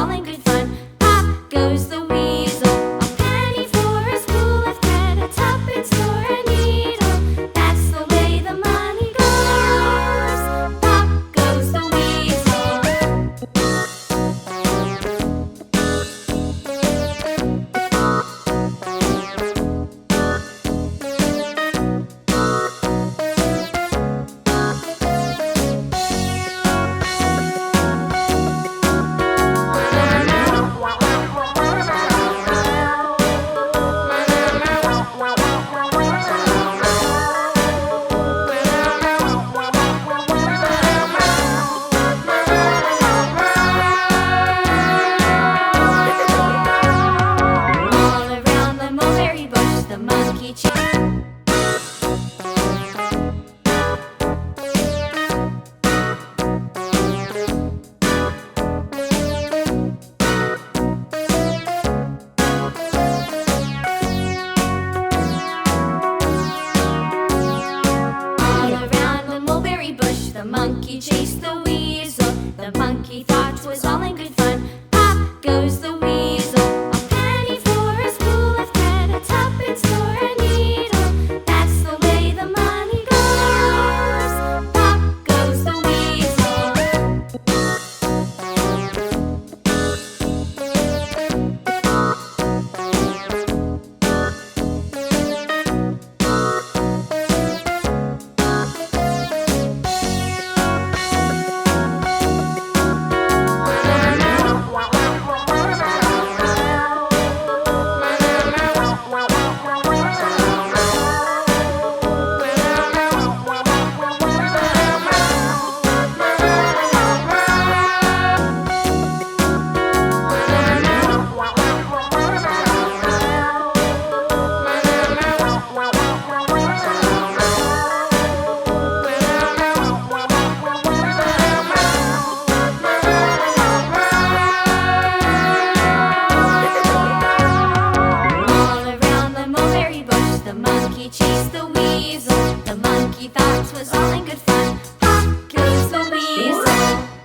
all in good fun. Pop goes the weasel, a penny for a spool of thread, a tuppence for a needle. That's the way the money goes. Pop goes the weasel. The monkey chased. All around the mulberry bush, the monkey chased the weasel. The monkey thought 'twas all in good fun. Pop goes the weasel, a penny for a spool of thread, a tuppence for a needle. That's the way the money goes. Pop goes the weasel. The monkey chased the weasel. The monkey thought 'twas all in good fun.